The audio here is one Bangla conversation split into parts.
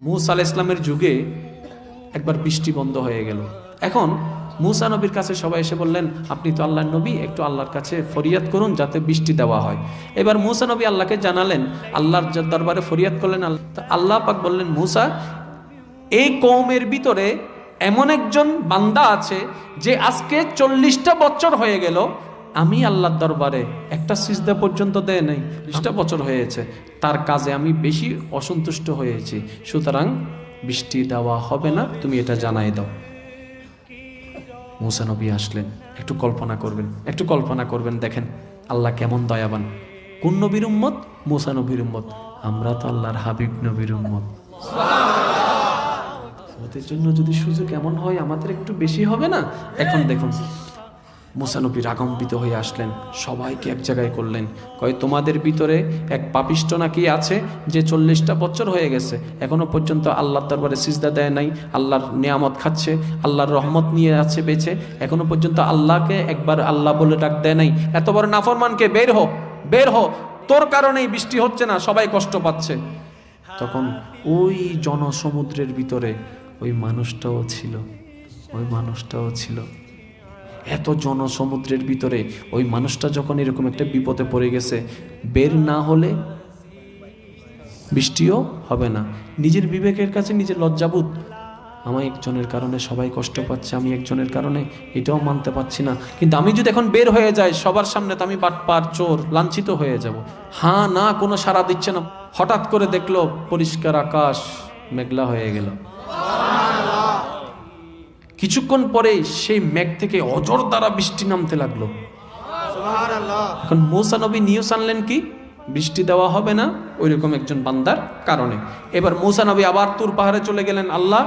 মুসা আলাইহিস সালামের যুগে একবার বৃষ্টি বন্ধ হয়ে গেল। এখন মুসা নবীর কাছে সবাই এসে বললেন, আপনি তো আল্লাহর নবী, একটু আল্লাহর কাছে ফরিয়াদ করুন যাতে বৃষ্টি দেওয়া হয়। এবার মুসা নবী আল্লাহকে জানালেন, আল্লাহর দরবারে ফরিয়াদ করলেন। আল্লাহ পাক বললেন, মুসা, এই কওমের ভিতরে এমন একজন বান্দা আছে যে আজকে 40টা বছর হয়ে গেল আমি আল্লাহর দরবারে একটা সিজদা পর্যন্ত দেয় নাই, 40টা বছর হয়েছে, তার কাজে আমি বেশি অসন্তুষ্ট হয়েছি, সুতরাং বৃষ্টি দেওয়া হবে না, তুমি এটা জানাই দাও। মুসা নবী আসলেন। একটু কল্পনা করবেন, দেখেন আল্লাহ কেমন দয়াবান। কোন নবীর উম্মত? মুসা নবীর উম্মত। আমরা তো আল্লাহর হাবিব নবীর উম্মত। ওদের জন্য যদি সুযোগ এমন হয় আমাদের একটু বেশি হবে না? এখন দেখুন, মুসা নবী রাগান্বিত হয়ে আসলেন, সবাইকে এক জায়গায় করলেন, কয় তোমাদের ভিতরে এক পাপিষ্ট নাকি আছে যে 40টা বছর হয়ে গেছে এখনো পর্যন্ত আল্লাহর দরবারে সিজদা দেয় নাই, আল্লাহর নিয়ামত খাচ্ছে, আল্লাহর রহমত নিয়ে আছে বেঁচে, এখনো পর্যন্ত আল্লাহকে একবার আল্লাহ বলে ডাক দেয় নাই। এত বড় নাফরমানকে বের হ, তোর কারণেই বৃষ্টি হচ্ছে না, সবাই কষ্ট পাচ্ছে। তখন ওই জনসমুদ্রের ভিতরে ওই মানুষটাও ছিল। এত জনসমুদ্রের ভিতরে ওই মানুষটা যখন এরকম একটা বিপদে পড়ে গেছে, বের না হলে বৃষ্টিও হবে না। নিজের বিবেকের কাছে নিজের লজ্জাবোধ, আমি একজনের কারণে সবাই কষ্ট পাচ্ছে, আমি একজনের কারণে এটাও মানতে পারছি না, কিন্তু আমি যদি এখন বের হয়ে যাই সবার সামনে তো আমি বাটপার, চোর, লাঞ্ছিত হয়ে যাব। হ্যাঁ না, কোনো সাড়া দিচ্ছে না। হঠাৎ করে দেখলো পরিষ্কার আকাশ মেঘলা হয়ে গেল। কিছুক্ষণ পরে সেই মেঘ থেকে অঝোর দ্বারা বৃষ্টি নামতে লাগলো। এখন মুসা নবী নিউজ আনলেন কি? বৃষ্টি দেওয়া হবে না ওইরকম একজন বান্দার কারণে। এবার মুসা নবী আবার তুর পাহাড়ে চলে গেলেন। আল্লাহ,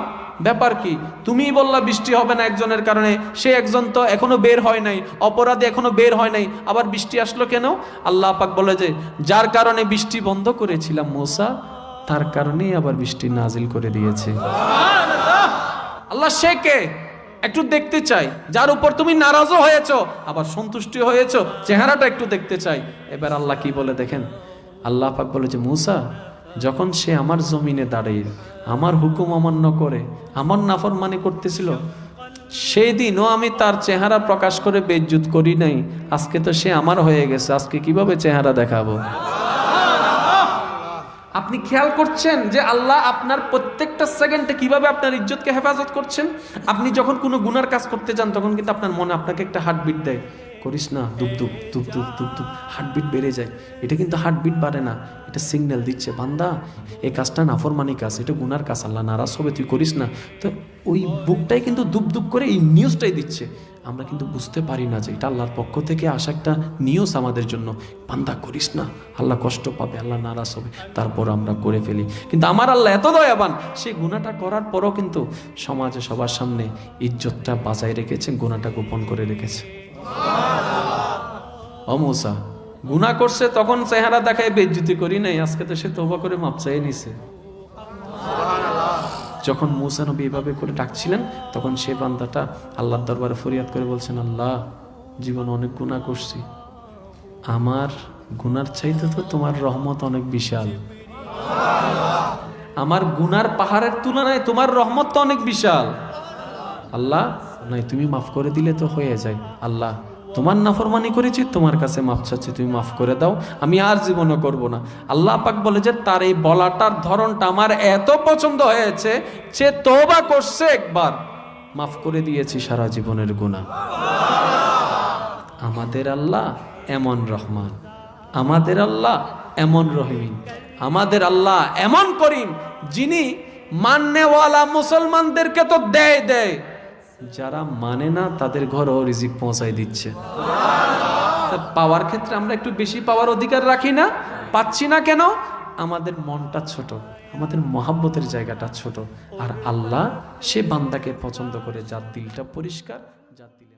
ব্যাপার কি? তুমিই বললা বৃষ্টি হবে না একজনের কারণে, সে একজন তো এখনো বের হয় নাই, অপরাধী এখনো বের হয় নাই, আবার বৃষ্টি আসলো কেন? আল্লাহ পাক বলে যে, যার কারণে বৃষ্টি বন্ধ করেছিলাম মুসা, তার কারণেই আবার বৃষ্টি নাজিল করে দিয়েছে। আল্লাহ সে কে একটু দেখতে চাই, যার উপর তুমি নারাজও হয়েছো আবার সন্তুষ্টি হয়েছো, চেহারাটা একটু দেখতে চাই। এবার আল্লাহ কি বলে দেখেন, আল্লাহ পাক বলে যে, মুসা, যখন সে আমার জমিনে দাঁড়িয়ে আমার হুকুম অমান্য করে আমার নাফরমানি করতেছিল, সেই দিনও আমি তার চেহারা প্রকাশ করে বেইজ্জত করি নাই। আজকে তো সে আমার হয়ে গেছে, আজকে কিভাবে চেহারা দেখাবো? আপনি খেয়াল করছেন যে আল্লাহ আপনার প্রত্যেকটা সেকেন্ডে কিভাবে আপনার ইজ্জতকে হেফাজত করছেন? আপনি যখন কোনো গুনার কাজ করতে যান তখন কিন্তু আপনার মনে আপনাকে একটা হার্টবিট দেয়, করিস না, দুপ দুপ দুপ দুপ দুপ দুপ, হার্টবিট বেড়ে যায়। এটা কিন্তু হার্টবিট বাড়ে না, এটা সিগন্যাল দিচ্ছে, বান্দা এই কাজটা নাফরমানি কাজ, এটা গুনার কাজ, আল্লাহ নারাজ হবে, তুই করিস না। তো ওই বুকটাই কিন্তু দুপ দুপ করে এই নিউজটাই দিচ্ছে। আমরা কিন্তু বুঝতে পারি না যে এটা আল্লাহর পক্ষ থেকে আসা একটা নিউজ আমাদের জন্য, বান্দা করিস না, আল্লাহ কষ্ট পাবে, আল্লাহ নারাজ হবে, তারপর আমরা করে ফেলি। কিন্তু আমার আল্লাহ এত দয়াবান, সেই গুনাহটা করার পরও কিন্তু সমাজে সবার সামনে ইজ্জতটা বাঁচায় রেখেছে, গুনাহটা গোপন করে রেখেছে। ও মুসা, গুনাহ করছে তখন চেহারা দেখায় বেইজ্জতি করি নাই, আজকে তো সে তওবা করে মাপ চাইয়ে নিছে। যখন মুসা নবী এভাবে করে ডাকছিলেন তখন সে বান্দাটা আল্লাহর দরবারে ফরিয়াদ করে বলছেন, আল্লাহ, জীবনে অনেক গুনাহ করছি, আমার গুনার চাইতে তো তোমার রহমত অনেক বিশাল, আমার গুনার পাহাড়ের তুলনায় তোমার রহমত তো অনেক বিশাল। আল্লাহ, নাই তুমি মাফ করে দিলে তো হয়ে যায়। আল্লাহ, তোমার নাফরমানি করেছি, তোমার কাছে মাফ চাচ্ছি, তুমি মাফ করে দাও, আমি আর জীবনও করব না। আল্লাহ পাক বলে যে, তার এই বলাটার ধরনটা আমার এত পছন্দ হয়েছে, সে তওবা করছে একবার, মাফ করে দিয়েছি সারা জীবনের গুনাহ। আমাদের আল্লাহ এমন রহমান, আমাদের আল্লাহ এমন রহিম, আমাদের আল্লাহ এমন করিম, যিনি মাননেওয়ালা মুসলমানদেরকে তো দেয়, যারা মানে না তাদের ঘরেও রিজিক পৌঁছায় দিচ্ছে। পাওয়ার ক্ষেত্রে আমরা একটু বেশি পাওয়ার অধিকার রাখি না? পাচ্ছি না কেন? আমাদের মনটা ছোট, আমাদের মহাব্বতের জায়গাটা ছোট। আর আল্লাহ সে বান্দাকে পছন্দ করে যার দিলটা পরিষ্কার, যার দিলে